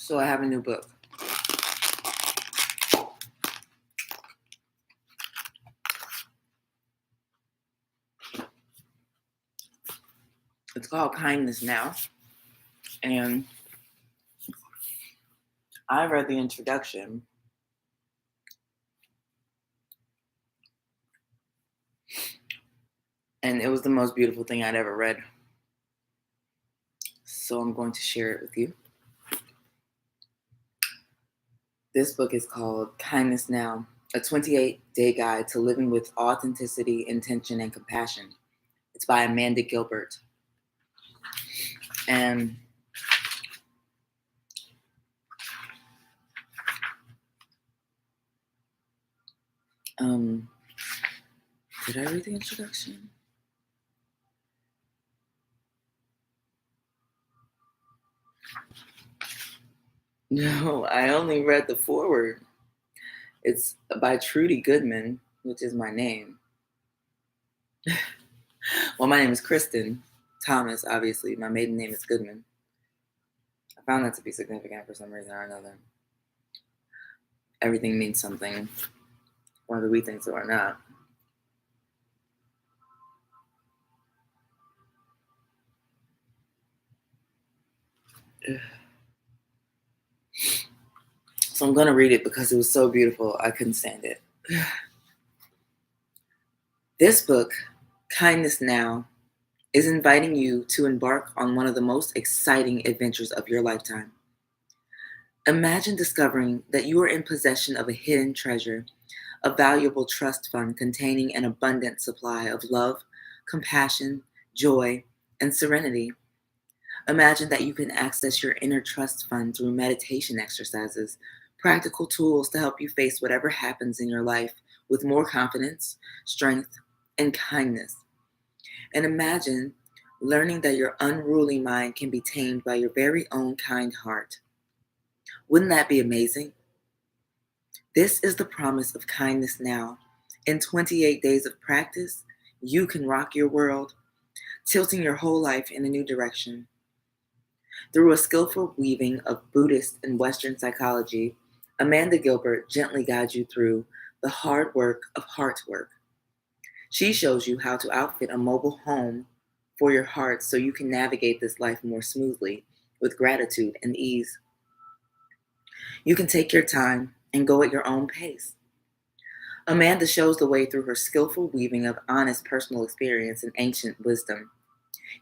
So I have a new book. It's called Kindness Now. And I read the introduction. And it was the most beautiful thing I'd ever read. So I'm going to share it with you. This book is called Kindness Now, a 28-day guide to living with authenticity, intention, and compassion. It's by Amanda Gilbert. And did I read the introduction? No, I only read the foreword. It's by Trudy Goodman, which is my name. Well, my name is Kristen Thomas, obviously. My maiden name is Goodman. I found that to be significant for some reason or another. Everything means something, whether we think so or not. So I'm going to read it because it was so beautiful, I couldn't stand it. This book, Kindness Now, is inviting you to embark on one of the most exciting adventures of your lifetime. Imagine discovering that you are in possession of a hidden treasure, a valuable trust fund containing an abundant supply of love, compassion, joy, and serenity. Imagine that you can access your inner trust fund through meditation exercises, practical tools to help you face whatever happens in your life with more confidence, strength, and kindness. And imagine learning that your unruly mind can be tamed by your very own kind heart. Wouldn't that be amazing? This is the promise of Kindness Now. In 28 days of practice, you can rock your world, tilting your whole life in a new direction. Through a skillful weaving of Buddhist and Western psychology, Amanda Gilbert gently guides you through the hard work of heart work. She shows you how to outfit a mobile home for your heart so you can navigate this life more smoothly with gratitude and ease. You can take your time and go at your own pace. Amanda shows the way through her skillful weaving of honest personal experience and ancient wisdom.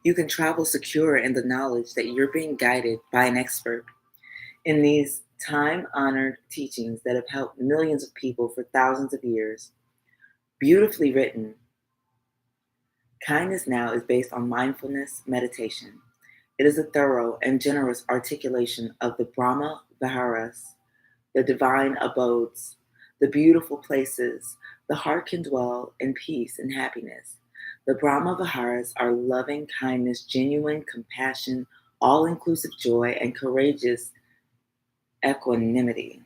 You can travel secure in the knowledge that you're being guided by an expert. In these time-honored teachings that have helped millions of people for thousands of years, beautifully written, Kindness Now is based on mindfulness meditation. It is a thorough and generous articulation of the Brahma Viharas, the divine abodes, the beautiful places the heart can dwell in peace and happiness. The Brahma Viharas are loving kindness, genuine compassion, all-inclusive joy, and courageous equanimity.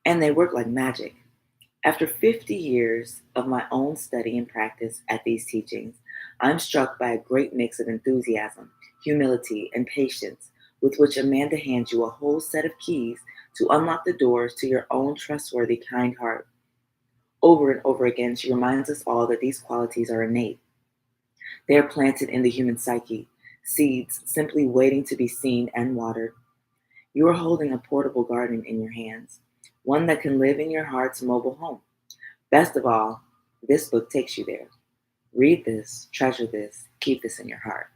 And they work like magic. After 50 years of my own study and practice at these teachings, I'm struck by a great mix of enthusiasm, humility, and patience with which Amanda hands you a whole set of keys to unlock the doors to your own trustworthy, kind heart. Over and over again, she reminds us all that these qualities are innate. They are planted in the human psyche, seeds simply waiting to be seen and watered. You are holding a portable garden in your hands, one that can live in your heart's mobile home. Best of all, this book takes you there. Read this, treasure this, keep this in your heart.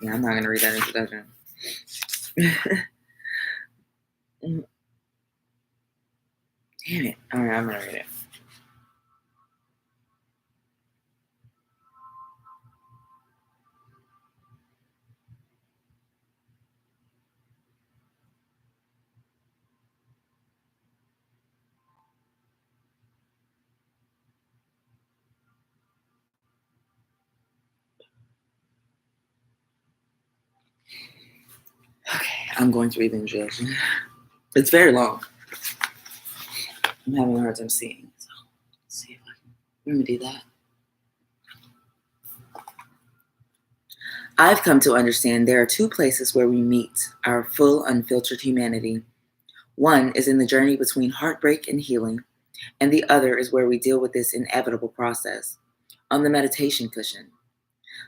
Yeah, I'm not going to read that introduction. Damn it. All right, I'm going to read it. Okay, I'm going to read the introduction. It's very long. I'm having a hard time seeing. So let's see if I can. Let me do that. I've come to understand there are two places where we meet our full, unfiltered humanity. One is in the journey between heartbreak and healing, and the other is where we deal with this inevitable process on the meditation cushion.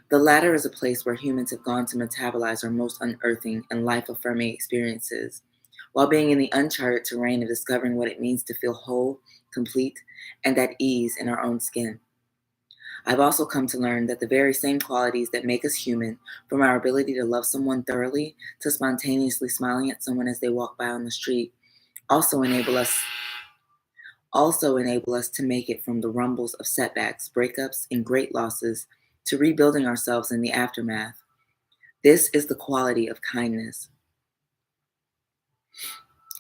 The latter is a place where humans have gone to metabolize our most unearthing and life affirming experiences, while being in the uncharted terrain of discovering what it means to feel whole, complete, and at ease in our own skin. I've also come to learn that the very same qualities that make us human, from our ability to love someone thoroughly to spontaneously smiling at someone as they walk by on the street, also enable us to make it from the rumbles of setbacks, breakups, and great losses to rebuilding ourselves in the aftermath. This is the quality of kindness.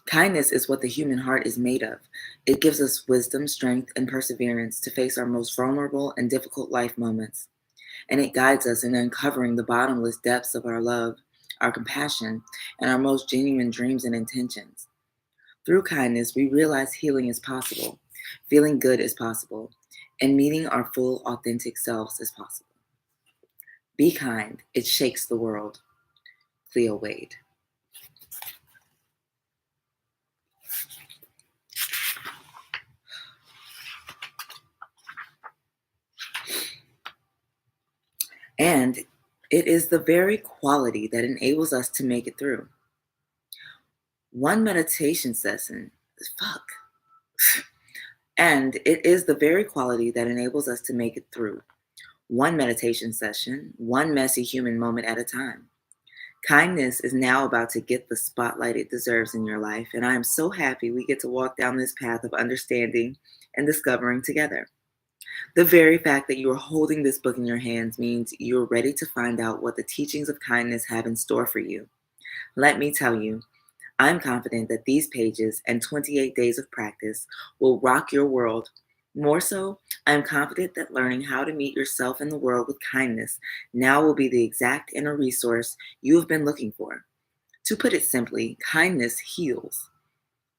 Kindness is what the human heart is made of. It gives us wisdom, strength, and perseverance to face our most vulnerable and difficult life moments. And it guides us in uncovering the bottomless depths of our love, our compassion, and our most genuine dreams and intentions. Through kindness, we realize healing is possible, feeling good is possible, and meeting our full, authentic selves is possible. Be kind, it shakes the world. Cleo Wade. And it is the very quality that enables us to make it through. One meditation session, fuck. And it is the very quality that enables us to make it through. One meditation session, one messy human moment at a time. Kindness is now about to get the spotlight it deserves in your life, and I am so happy we get to walk down this path of understanding and discovering together. The very fact that you are holding this book in your hands means you're ready to find out what the teachings of kindness have in store for you. Let me tell you, I'm confident that these pages and 28 days of practice will rock your world. More so, I'm confident that learning how to meet yourself in the world with kindness now will be the exact inner resource you have been looking for. To put it simply, kindness heals.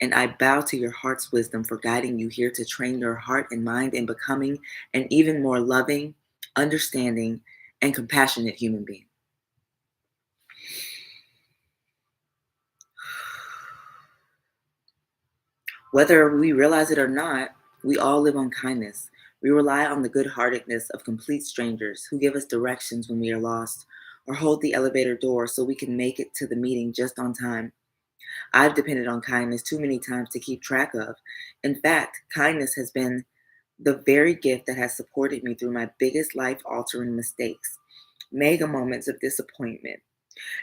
And I bow to your heart's wisdom for guiding you here to train your heart and mind in becoming an even more loving, understanding, and compassionate human being. Whether we realize it or not, we all live on kindness. We rely on the good heartedness of complete strangers who give us directions when we are lost or hold the elevator door so we can make it to the meeting just on time. I've depended on kindness too many times to keep track of. In fact, kindness has been the very gift that has supported me through my biggest life altering mistakes, mega moments of disappointment,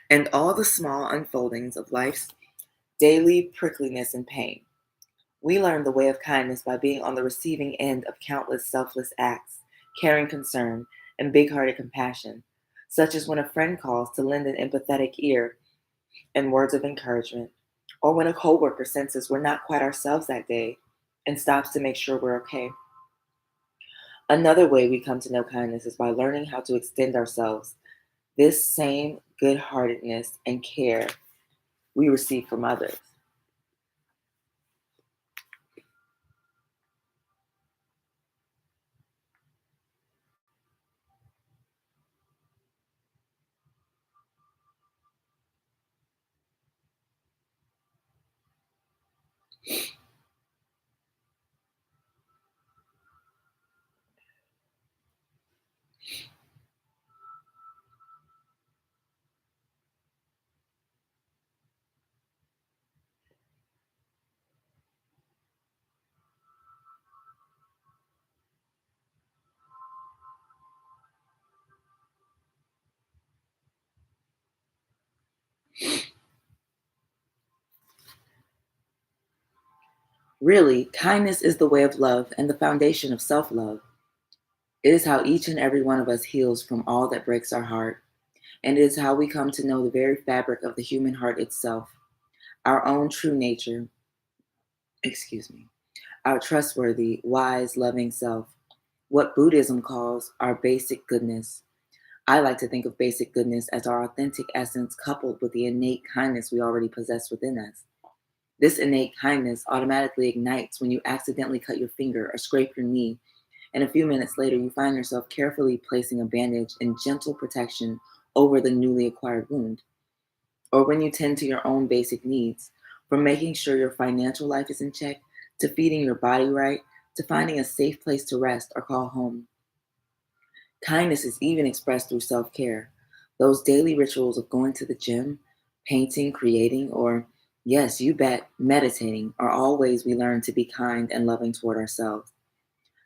and all the small unfoldings of life's daily prickliness and pain. We learn the way of kindness by being on the receiving end of countless selfless acts, caring concern, and big hearted compassion, such as when a friend calls to lend an empathetic ear and words of encouragement, or when a coworker senses we're not quite ourselves that day and stops to make sure we're okay. Another way we come to know kindness is by learning how to extend ourselves this same good heartedness and care we receive from others. Really, kindness is the way of love and the foundation of self love. It is how each and every one of us heals from all that breaks our heart, and it is how we come to know the very fabric of the human heart itself, our own true nature, excuse me, our trustworthy, wise, loving self, what Buddhism calls our basic goodness. I like to think of basic goodness as our authentic essence coupled with the innate kindness we already possess within us. This innate kindness automatically ignites when you accidentally cut your finger or scrape your knee, and a few minutes later, you find yourself carefully placing a bandage in gentle protection over the newly acquired wound. Or when you tend to your own basic needs, from making sure your financial life is in check, to feeding your body right, to finding a safe place to rest or call home. Kindness is even expressed through self care. Those daily rituals of going to the gym, painting, creating, or, yes, you bet, meditating are all ways we learn to be kind and loving toward ourselves.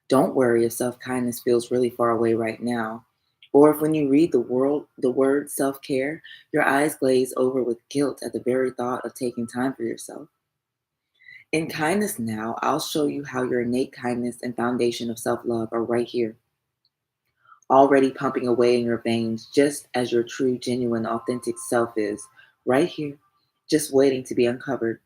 Don't worry if self kindness feels really far away right now, or if when you read the word self care, your eyes glaze over with guilt at the very thought of taking time for yourself. In Kindness Now, I'll show you how your innate kindness and foundation of self love are right here, already pumping away in your veins, just as your true, genuine, authentic self is, right here, just waiting to be uncovered.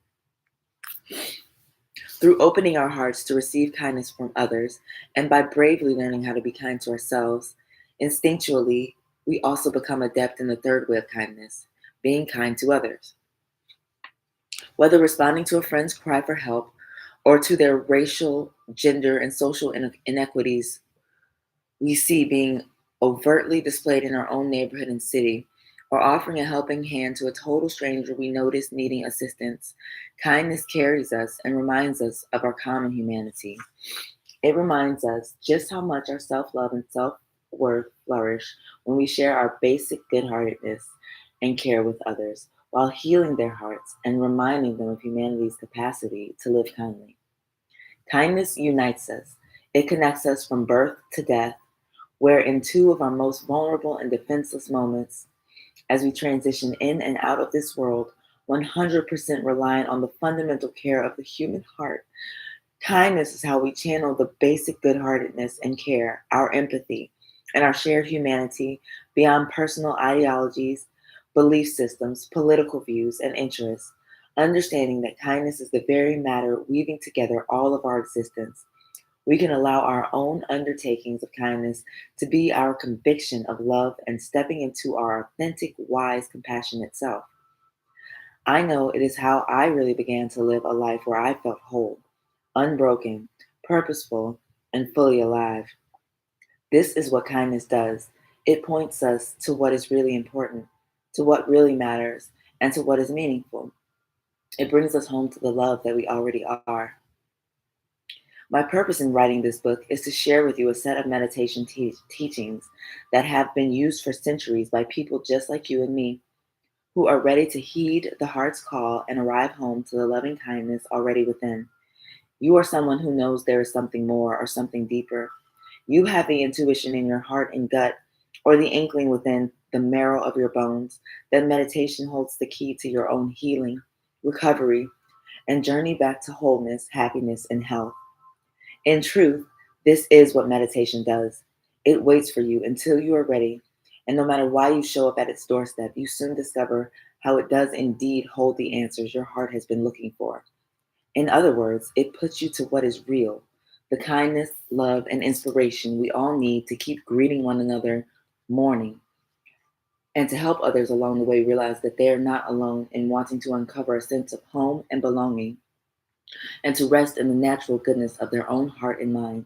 Through opening our hearts to receive kindness from others, and by bravely learning how to be kind to ourselves, instinctually, we also become adept in the third way of kindness, being kind to others. Whether responding to a friend's cry for help or to their racial, gender, and social inequities we see being overtly displayed in our own neighborhood and city, or offering a helping hand to a total stranger we notice needing assistance, kindness carries us and reminds us of our common humanity. It reminds us just how much our self love and self worth flourish when we share our basic good heartedness and care with others, while healing their hearts and reminding them of humanity's capacity to live kindly. Kindness unites us, it connects us from birth to death, where in two of our most vulnerable and defenseless moments, as we transition in and out of this world, 100% reliant on the fundamental care of the human heart. Kindness is how we channel the basic good heartedness and care, our empathy, and our shared humanity beyond personal ideologies, belief systems, political views, and interests, understanding that kindness is the very matter weaving together all of our existence. We can allow our own undertakings of kindness to be our conviction of love and stepping into our authentic, wise, compassionate self. I know it is how I really began to live a life where I felt whole, unbroken, purposeful, and fully alive. This is what kindness does. It points us to what is really important, to what really matters, and to what is meaningful. It brings us home to the love that we already are. My purpose in writing this book is to share with you a set of meditation teachings that have been used for centuries by people just like you and me, who are ready to heed the heart's call and arrive home to the loving kindness already within. You are someone who knows there is something more or something deeper. You have the intuition in your heart and gut, or the inkling within the marrow of your bones, that meditation holds the key to your own healing, recovery, and journey back to wholeness, happiness, and health. In truth, this is what meditation does. It waits for you until you are ready, and no matter why you show up at its doorstep, you soon discover how it does indeed hold the answers your heart has been looking for. In other words, it puts you to what is real, the kindness, love, and inspiration we all need to keep greeting one another morning, and to help others along the way realize that they are not alone in wanting to uncover a sense of home and belonging, and to rest in the natural goodness of their own heart and mind.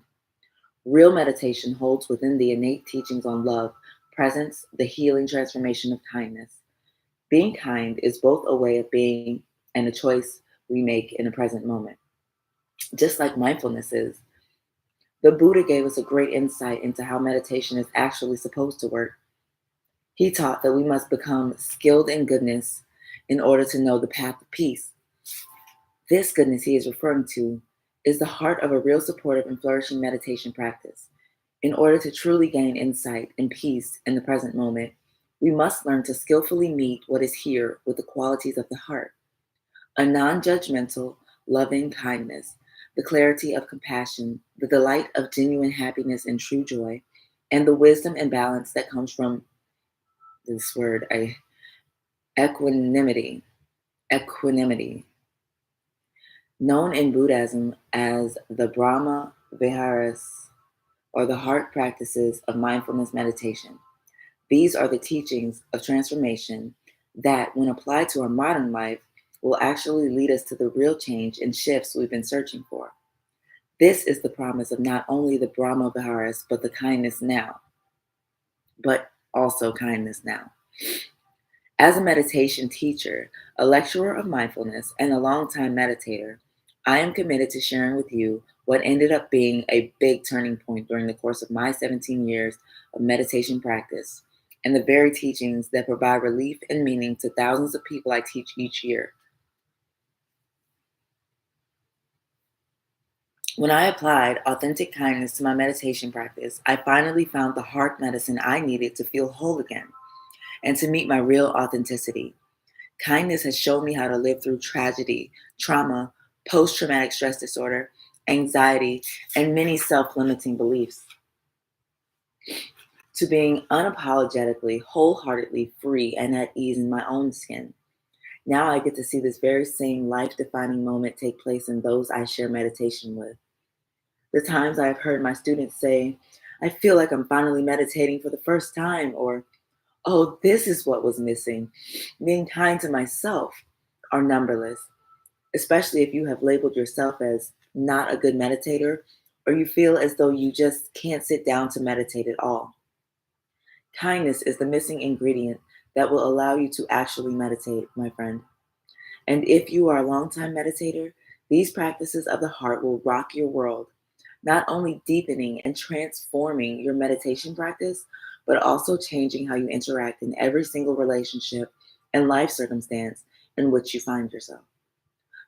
Real meditation holds within the innate teachings on love, presence, the healing transformation of kindness. Being kind is both a way of being and a choice we make in the present moment. Just like mindfulness is, the Buddha gave us a great insight into how meditation is actually supposed to work. He taught that we must become skilled in goodness in order to know the path of peace. This goodness he is referring to is the heart of a real supportive and flourishing meditation practice. In order to truly gain insight and peace in the present moment, we must learn to skillfully meet what is here with the qualities of the heart: a non judgmental, loving kindness, the clarity of compassion, the delight of genuine happiness and true joy, and the wisdom and balance that comes from this word, equanimity. Equanimity, known in Buddhism as the Brahma Viharas, or the heart practices of mindfulness meditation. These are the teachings of transformation that, when applied to our modern life, will actually lead us to the real change and shifts we've been searching for. This is the promise of not only the Brahma Viharas, but the kindness now, but also kindness now. As a meditation teacher, a lecturer of mindfulness, and a longtime meditator, I am committed to sharing with you what ended up being a big turning point during the course of my 17 years of meditation practice and the very teachings that provide relief and meaning to thousands of people I teach each year. When I applied authentic kindness to my meditation practice, I finally found the heart medicine I needed to feel whole again and to meet my real authenticity. Kindness has shown me how to live through tragedy, trauma, post traumatic stress disorder, anxiety, and many self limiting beliefs, to being unapologetically, wholeheartedly free and at ease in my own skin. Now I get to see this very same life defining moment take place in those I share meditation with. The times I have heard my students say, I feel like I'm finally meditating for the first time, or, oh, this is what was missing. Being kind to myself are numberless, especially if you have labeled yourself as not a good meditator or you feel as though you just can't sit down to meditate at all. Kindness is the missing ingredient that will allow you to actually meditate, my friend. And if you are a longtime meditator, these practices of the heart will rock your world, not only deepening and transforming your meditation practice, but also changing how you interact in every single relationship and life circumstance in which you find yourself.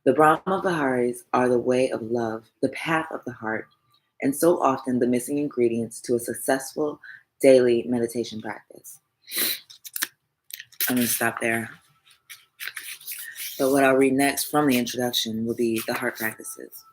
The Brahma Viharas are the way of love, the path of the heart, and so often the missing ingredients to a successful daily meditation practice. I'm going to stop there. But what I'll read next from the introduction will be the heart practices.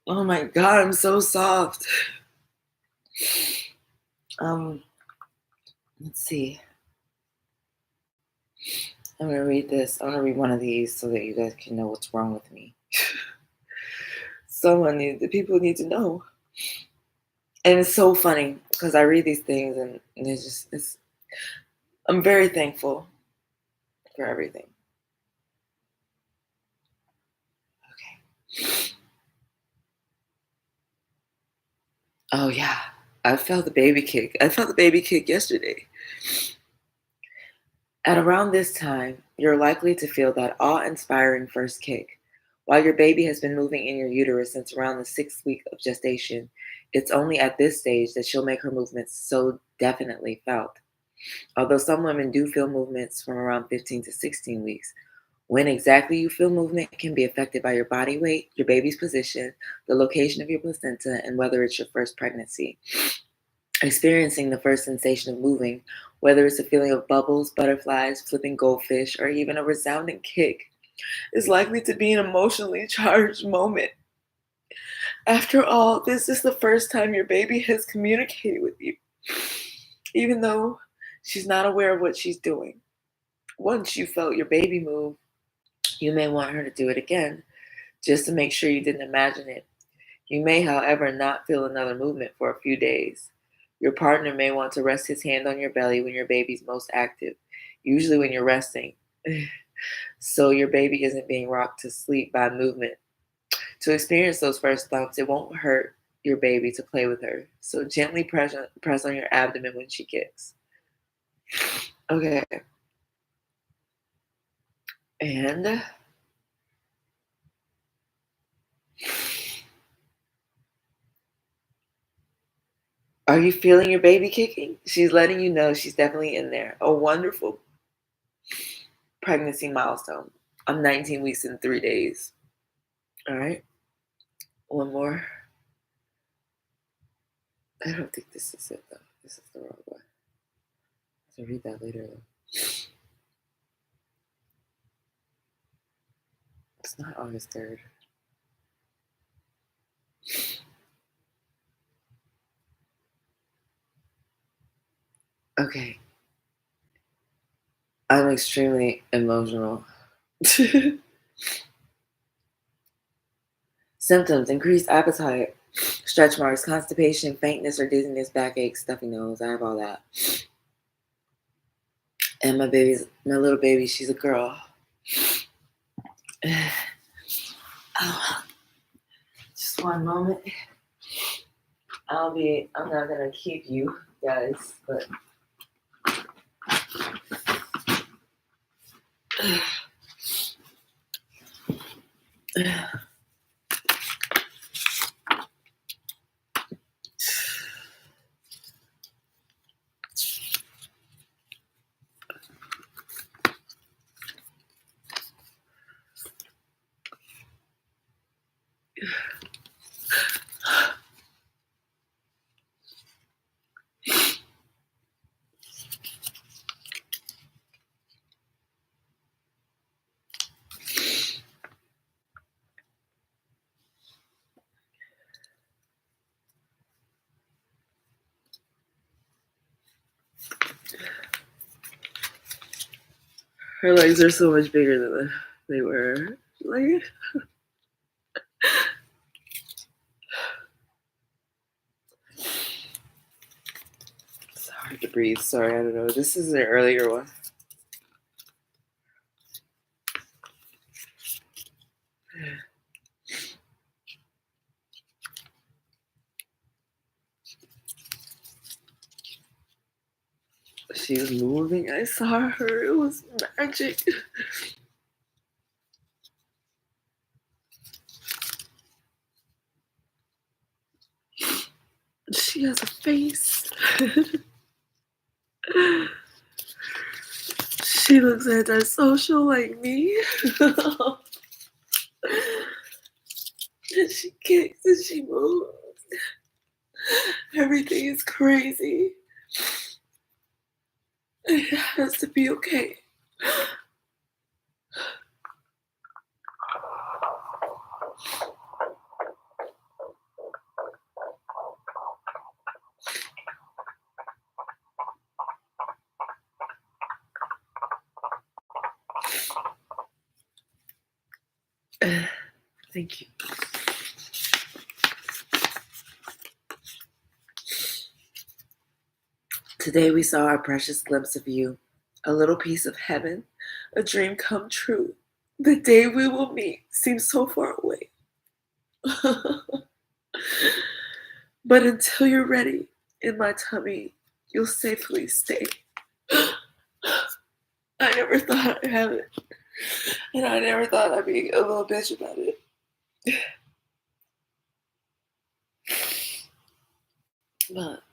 Oh my God, I'm so soft. Um, let's see. I'm gonna read this. I'm gonna read one of these so that you guys can know what's wrong with me. The people need to know. And it's so funny because I read these things and I'm very thankful for everything. Okay. Oh yeah. I felt the baby kick. I felt the baby kick yesterday. At around this time, you're likely to feel that awe-inspiring first kick. While your baby has been moving in your uterus since around the 6th week of gestation, it's only at this stage that she'll make her movements so definitely felt. Although some women do feel movements from around 15 to 16 weeks, when exactly you feel movement can be affected by your body weight, your baby's position, the location of your placenta, and whether it's your first pregnancy. Experiencing the first sensation of moving, whether it's a feeling of bubbles, butterflies, flipping goldfish, or even a resounding kick, is likely to be an emotionally charged moment. After all, this is the first time your baby has communicated with you, even though she's not aware of what she's doing. Once you felt your baby move, you may want her to do it again, just to make sure you didn't imagine it. You may, however, not feel another movement for a few days. Your partner may want to rest his hand on your belly when your baby's most active, usually when you're resting, so your baby isn't being rocked to sleep by movement. To experience those first thumps, it won't hurt your baby to play with her. So gently press on your abdomen when she kicks. Okay. And are you feeling your baby kicking? She's letting you know she's definitely in there. A wonderful pregnancy milestone. I'm 19 weeks and 3 days. All right. One more. I don't think this is it, though. This is the wrong one. I have to read that later, though. It's not August 3rd. Okay. I'm extremely emotional. Symptoms: increased appetite, stretch marks, constipation, faintness or dizziness, backache, stuffy nose. I have all that. And my little baby, she's a girl. Oh, just one moment. I'm not gonna keep you guys, but her legs are so much bigger than they were. Like, it's hard to breathe. Sorry, I don't know. This is an earlier one. She was moving. I saw her. It was magic. She has a face. She looks antisocial like me. And she kicks and she moves. Everything is crazy. It has to be okay. Thank you. Today we saw a precious glimpse of you, a little piece of heaven, a dream come true. The day we will meet seems so far away. But until you're ready in my tummy, you'll safely stay. I never thought I'd have it. And I never thought I'd be a little bitch about it. But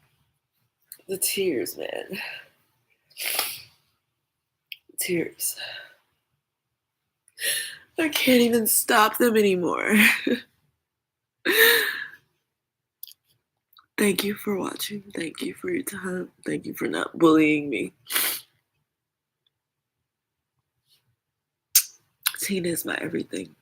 the tears, man. Tears. I can't even stop them anymore. Thank you for watching. Thank you for your time. Thank you for not bullying me. routine is my everything.